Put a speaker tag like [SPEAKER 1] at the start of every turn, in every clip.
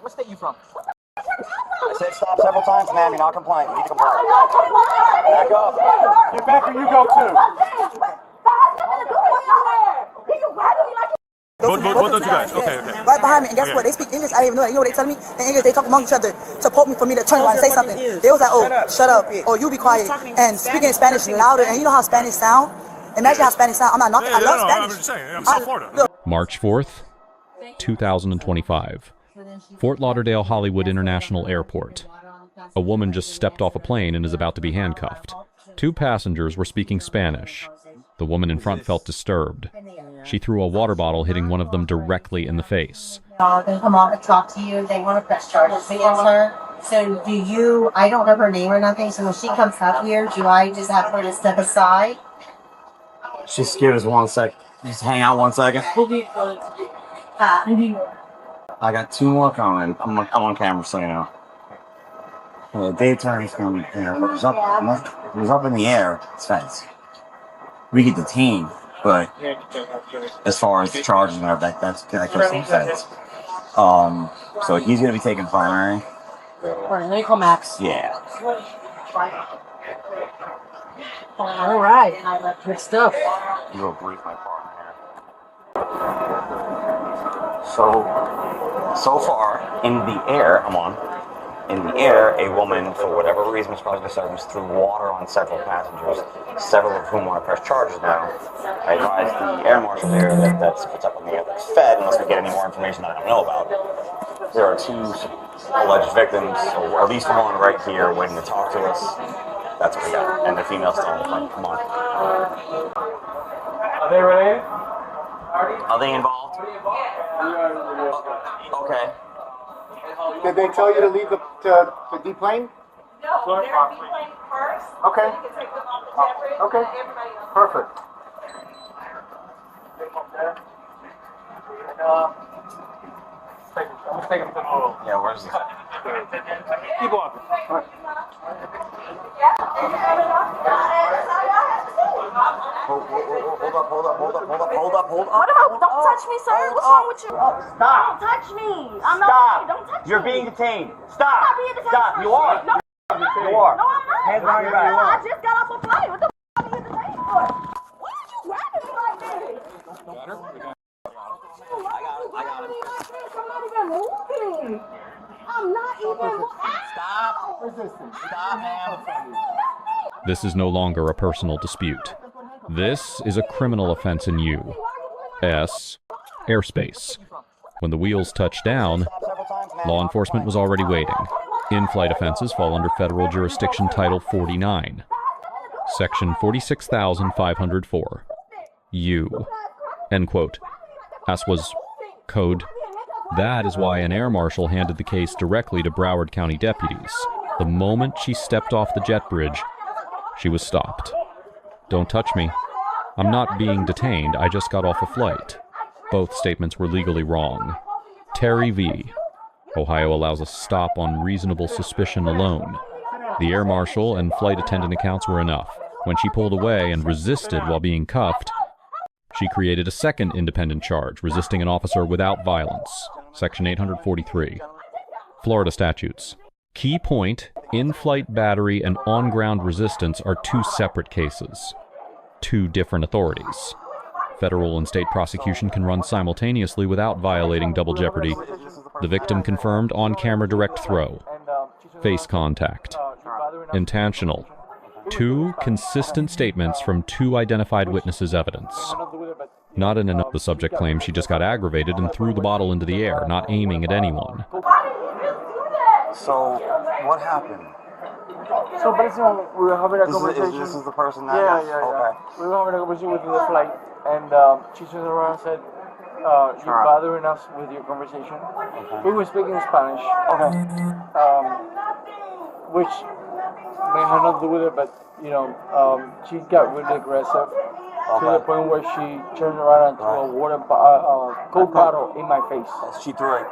[SPEAKER 1] What state you from?
[SPEAKER 2] I said stop several times, ma'am. You're not complying. You need to comply. Back up.
[SPEAKER 3] Get back or you go too.
[SPEAKER 4] Both of you guys. Okay.
[SPEAKER 5] Right behind me, and guess what? They speak English. I didn't even know that. You know what they tell me? In English, they talk among each other to quote me for me to turn around and say something. They was like, oh, shut up, or you be quiet. And speaking in Spanish louder, and you know how Spanish sound? Imagine how Spanish sound. I'm not knocking. I love Spanish.
[SPEAKER 4] I'm just saying. I'm South Florida.
[SPEAKER 6] March 4th, 2025. Fort Lauderdale Hollywood International Airport. A woman just stepped off a plane and is about to be handcuffed. Two passengers were speaking Spanish. The woman in front felt disturbed. She threw a water bottle, hitting one of them directly in the face.
[SPEAKER 7] They come on and talk to you. They want to press charges against her. So do you, I don't know her name or nothing, so when she comes up here, do I just have her to step aside?
[SPEAKER 2] She's scared us 1 sec. Just hang out 1 second. I got two more coming. I'm on camera, so you know. The day attorney's coming. You know, it was up in the air. It's fence. We get detained, but as far as the charges and everything, that goes some sense. So he's gonna be taking primary.
[SPEAKER 7] Let me call Max.
[SPEAKER 2] Yeah.
[SPEAKER 7] All right. Good stuff.
[SPEAKER 2] You go brief my partner here. So far, in the air, in the air, a woman, for whatever reason, was probably disturbed, threw water on several passengers, several of whom want to press charges now. I advised the air marshal there that that's what's up in the air that's fed, unless we get any more information that I don't know about. There are two alleged victims, or at least one right here waiting to talk to us. That's what we got. And the female's still in the front. Come on.
[SPEAKER 3] Are they related?
[SPEAKER 2] Are they involved? Okay.
[SPEAKER 3] Did they tell you to leave the deplane?
[SPEAKER 8] No, they're deplaned first.
[SPEAKER 3] Okay.
[SPEAKER 8] So you can take them off the jet bridge.
[SPEAKER 3] Okay.
[SPEAKER 8] Everybody else.
[SPEAKER 3] Perfect. I'm just taking the photo.
[SPEAKER 2] Yeah, where's this?
[SPEAKER 3] Keep walking. All right.
[SPEAKER 2] Hold up.
[SPEAKER 8] What about? Don't touch me, sir. What's wrong with you?
[SPEAKER 2] Stop.
[SPEAKER 8] Don't touch me. I'm not.
[SPEAKER 2] Stop.
[SPEAKER 8] Don't touch me.
[SPEAKER 2] You're being detained.
[SPEAKER 8] I'm
[SPEAKER 2] Stop.
[SPEAKER 8] not being detained.
[SPEAKER 2] Stop. You are.
[SPEAKER 8] No,
[SPEAKER 2] You are.
[SPEAKER 8] no, I'm not.
[SPEAKER 2] Hands behind your back.
[SPEAKER 8] I just got off a flight. What the f*** are you detained for? Why are you grabbing me like this?
[SPEAKER 2] I got it.
[SPEAKER 8] I'm not even moving. I'm not even moving.
[SPEAKER 2] Stop. Stop, man.
[SPEAKER 6] This is no longer a personal dispute. This is a criminal offense in U.S. airspace. When the wheels touched down, law enforcement was already waiting. In-flight offenses fall under federal jurisdiction Title 49, Section 46,504. U. End quote. As was code. That is why an air marshal handed the case directly to Broward County deputies. The moment she stepped off the jet bridge, she was stopped. Don't touch me. I'm not being detained. I just got off a flight. Both statements were legally wrong. Terry v. Ohio allows a stop on reasonable suspicion alone. The air marshal and flight attendant accounts were enough. When she pulled away and resisted while being cuffed, she created a second independent charge, resisting an officer without violence. Section 843. Florida statutes. Key point, in-flight battery and on-ground resistance are two separate cases. Two different authorities. Federal and state prosecution can run simultaneously without violating double jeopardy. The victim confirmed on-camera direct throw. Face contact. Intentional. Two consistent statements from two identified witnesses' evidence. Not in enough. The subject claims she just got aggravated and threw the bottle into the air, not aiming at anyone.
[SPEAKER 2] So, what happened?
[SPEAKER 3] So basically, we were having a conversation.
[SPEAKER 2] This is the person that...
[SPEAKER 3] Yeah.
[SPEAKER 2] Okay.
[SPEAKER 3] We were having a conversation within the flight, and she turned around and said, you're bothering us with your conversation. Okay. We were speaking Spanish.
[SPEAKER 2] Okay.
[SPEAKER 3] Which may have nothing to do with it, but, you know, she got really aggressive to the point where she turned around and threw a water Coke bottle in my face.
[SPEAKER 2] She threw it.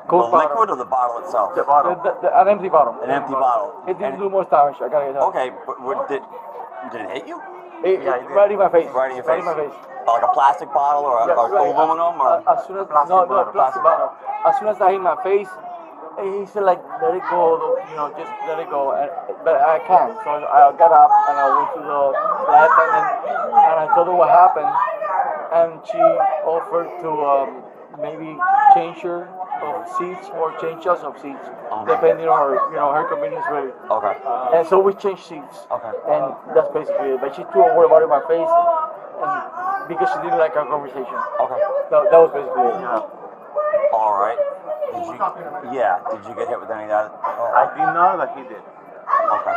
[SPEAKER 3] Coke
[SPEAKER 2] the liquid or the bottle itself?
[SPEAKER 3] The bottle. An empty bottle.
[SPEAKER 2] An empty bottle.
[SPEAKER 3] It didn't do much damage. I gotta get that.
[SPEAKER 2] Okay, but did it hit you?
[SPEAKER 3] Right in my face.
[SPEAKER 2] Right in your face.
[SPEAKER 3] Right in my face.
[SPEAKER 2] Like a plastic bottle or aluminum or
[SPEAKER 3] as soon as plastic bottle. As soon as I hit my face, he said like, let it go, you know, just let it go. But I can't. So I got up and I went to the flight attendant and I told her what happened. And she offered to maybe change her of seats or change us of seats, depending on her, you know, her convenience rate.
[SPEAKER 2] Okay.
[SPEAKER 3] And so we changed seats.
[SPEAKER 2] Okay.
[SPEAKER 3] And that's basically it. But she threw a word about it in my face, and because she didn't like our conversation.
[SPEAKER 2] Okay.
[SPEAKER 3] That was basically it. Yeah.
[SPEAKER 2] All right. Did you get hit with any of that?
[SPEAKER 1] I didn't know that he did.
[SPEAKER 2] Okay.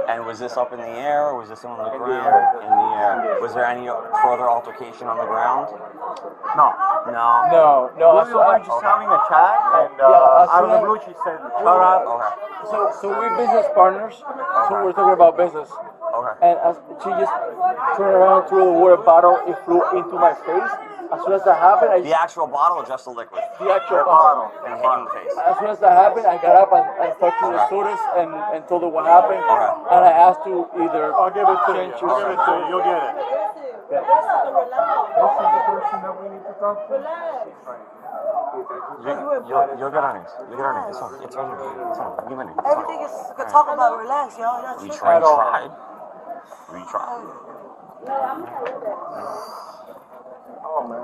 [SPEAKER 2] And was this up in the air, or was this on the ground? In the air. Was there any further altercation on the ground?
[SPEAKER 1] No.
[SPEAKER 2] No.
[SPEAKER 3] No.
[SPEAKER 1] We were just having a chat, and out of the blue she said, shut up.
[SPEAKER 2] Okay.
[SPEAKER 3] So we're business partners. So we're talking about business.
[SPEAKER 2] Okay.
[SPEAKER 3] And she just turned around, threw the water bottle, it flew into my face. As soon as that happened,
[SPEAKER 2] The actual bottle or just the liquid?
[SPEAKER 3] the actual bottle.
[SPEAKER 2] And hit you in the face.
[SPEAKER 3] As soon as that happened, I got up and talked to the stewardess and told her what happened.
[SPEAKER 2] Okay.
[SPEAKER 3] And I asked to either
[SPEAKER 1] I'll give it to you.
[SPEAKER 3] change
[SPEAKER 1] I'll give it to you. You'll get it.
[SPEAKER 3] Yeah.
[SPEAKER 1] This is the person that we need to talk to.
[SPEAKER 2] You'll get earnings. You'll get earnings. It's fine. It's right here. It's fine. Give me.
[SPEAKER 5] Everything is good talk about. Relax, y'all. Y'all
[SPEAKER 2] We
[SPEAKER 5] tripping.
[SPEAKER 2] tried. We tried.
[SPEAKER 1] Oh, man.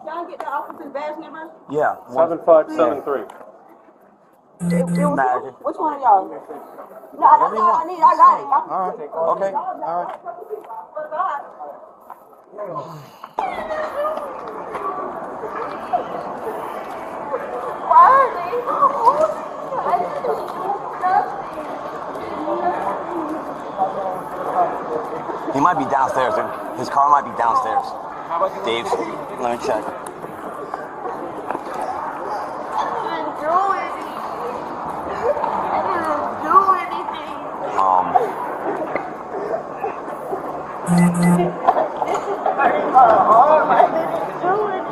[SPEAKER 8] Y'all get the officer's badge number?
[SPEAKER 2] Yeah.
[SPEAKER 1] 7573.
[SPEAKER 8] Which one of y'all? No, that's all I need. I got it.
[SPEAKER 2] All right. Okay. All right. He might be downstairs, dude. His car might be downstairs. Dave, let me check.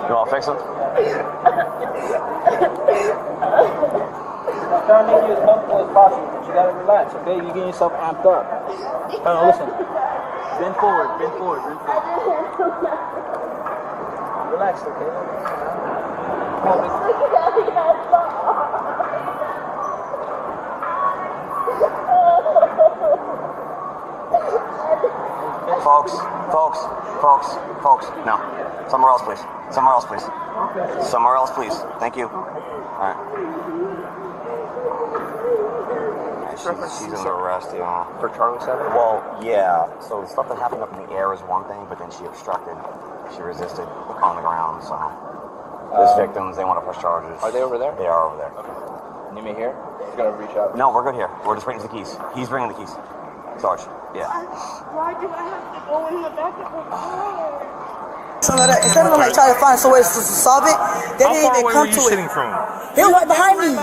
[SPEAKER 2] You want to fix him?
[SPEAKER 3] I'm trying to make you as comfortable as possible, but you gotta relax, okay? You're getting yourself amped up. No, listen. Bend forward. Relax, okay?
[SPEAKER 2] Folks, no. Somewhere else, please. Somewhere else, please. Thank you. All right. She's under arrest, yeah.
[SPEAKER 1] For Charlie 7?
[SPEAKER 2] Well, yeah. So the stuff that happened up in the air is one thing, but then she obstructed. She resisted on the ground, so. There's victims, they want to press charges.
[SPEAKER 1] Are they over there?
[SPEAKER 2] They are over there.
[SPEAKER 1] Okay. Need me here? He's gonna reach out.
[SPEAKER 2] No, we're good here. We're just waiting for the keys. He's bringing the keys. Sarge, yeah.
[SPEAKER 8] Why do I have to go in the back of the car?
[SPEAKER 5] So instead of like trying to find some ways to solve it, they
[SPEAKER 4] How
[SPEAKER 5] didn't
[SPEAKER 4] far
[SPEAKER 5] even
[SPEAKER 4] away
[SPEAKER 5] come
[SPEAKER 4] were you
[SPEAKER 5] to
[SPEAKER 4] sitting
[SPEAKER 5] it.
[SPEAKER 4] from?
[SPEAKER 5] They were right behind me.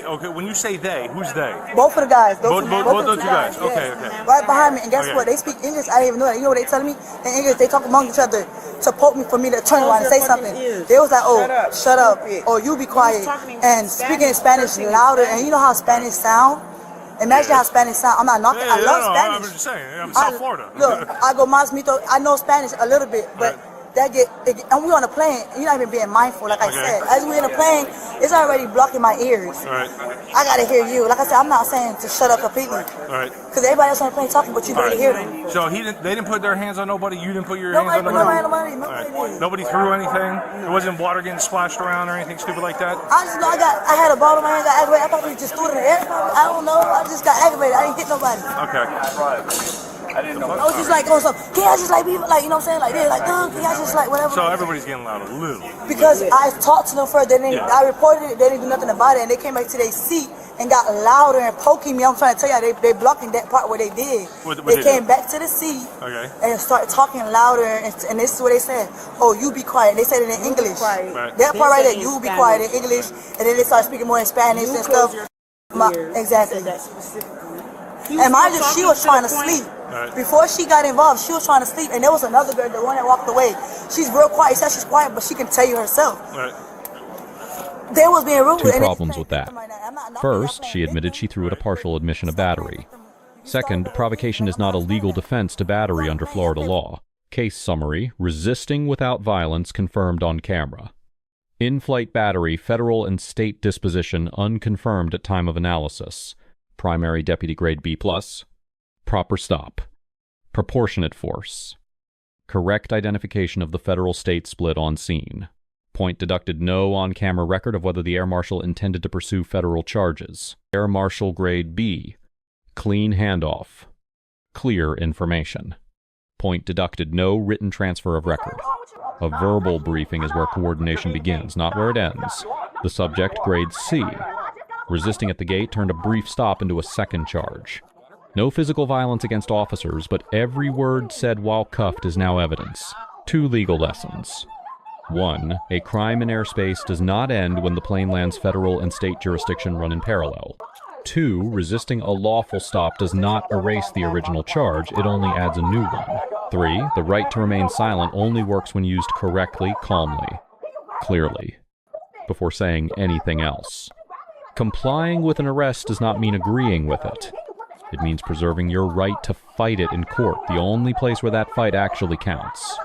[SPEAKER 4] Okay, when you say they, who's they?
[SPEAKER 5] Both of the guys.
[SPEAKER 4] Both
[SPEAKER 5] of
[SPEAKER 4] those
[SPEAKER 5] the
[SPEAKER 4] two guys.
[SPEAKER 5] yeah.
[SPEAKER 4] Okay.
[SPEAKER 5] Right behind me. And guess
[SPEAKER 4] Okay.
[SPEAKER 5] what? They speak English. I didn't even know that. You know what they telling me? In English, they talk among each other to poke me for me to turn around and say something. They was like, oh, shut up. Or you be quiet. And speaking in Spanish louder. And you know how Spanish sound? Imagine how Spanish sound. I'm not knocking. I love Spanish.
[SPEAKER 4] I'm just saying. I'm South Florida.
[SPEAKER 5] Look, I go más mito. I know Spanish a little bit, but and we on the plane. You're not even being mindful. Like I said, as we in the plane, it's already blocking my ears.
[SPEAKER 4] Right.
[SPEAKER 5] I gotta hear you. Like I said, I'm not saying to shut up completely.
[SPEAKER 4] Right.
[SPEAKER 5] Because everybody else on the plane talking, but you barely hear them.
[SPEAKER 4] So they didn't put their hands on nobody. You didn't put your hands on nobody.
[SPEAKER 5] Nobody did.
[SPEAKER 4] Nobody threw anything. There wasn't water getting splashed around or anything stupid like that.
[SPEAKER 5] I just know I had a ball in my hand, got aggravated. I thought we just threw it in the air. I don't know. I just got aggravated. I didn't hit nobody.
[SPEAKER 4] Okay.
[SPEAKER 1] I didn't know.
[SPEAKER 5] I was just like on some. Can I just like be like, you know what I'm saying? Like they're like, can I just like whatever?
[SPEAKER 4] So everybody's getting loud a little.
[SPEAKER 5] Because I talked to them first, I reported it, they didn't do nothing about it, and they came back to their seat and got louder and poking me. I'm trying to tell you, they blocking that part where they did. They came back to the seat and started talking louder, and this is what they said. Oh, you be quiet. They said it in English.
[SPEAKER 4] Right.
[SPEAKER 5] That part right there, you be quiet in English, and then they started speaking more in Spanish and stuff. Exactly. And mind you, she was trying to sleep.
[SPEAKER 4] Right.
[SPEAKER 5] Before she got involved, she was trying to sleep, and there was another girl, the one that walked away. She's real quiet. She said she's quiet, but she can tell you herself.
[SPEAKER 4] Right.
[SPEAKER 5] They was being rude.
[SPEAKER 6] Two problems with that. First, she admitted she threw it a partial admission of battery. Second, provocation is not a legal defense to battery under Florida law. Case summary: resisting without violence confirmed on camera. In-flight battery, federal and state disposition unconfirmed at time of analysis. Primary deputy grade B+. Proper stop. Proportionate force. Correct identification of the federal-state split on scene. Point deducted no on-camera record of whether the air marshal intended to pursue federal charges. Air marshal grade B. Clean handoff. Clear information. Point deducted no written transfer of record. A verbal briefing is where coordination begins, not where it ends. The subject, grade C. Resisting at the gate turned a brief stop into a second charge. No physical violence against officers, but every word said while cuffed is now evidence. 2 legal lessons. 1. A crime in airspace does not end when the plane lands federal and state jurisdiction run in parallel. 2. Resisting a lawful stop does not erase the original charge, it only adds a new one. 3. The right to remain silent only works when used correctly, calmly, clearly, before saying anything else. Complying with an arrest does not mean agreeing with it. It means preserving your right to fight it in court, the only place where that fight actually counts.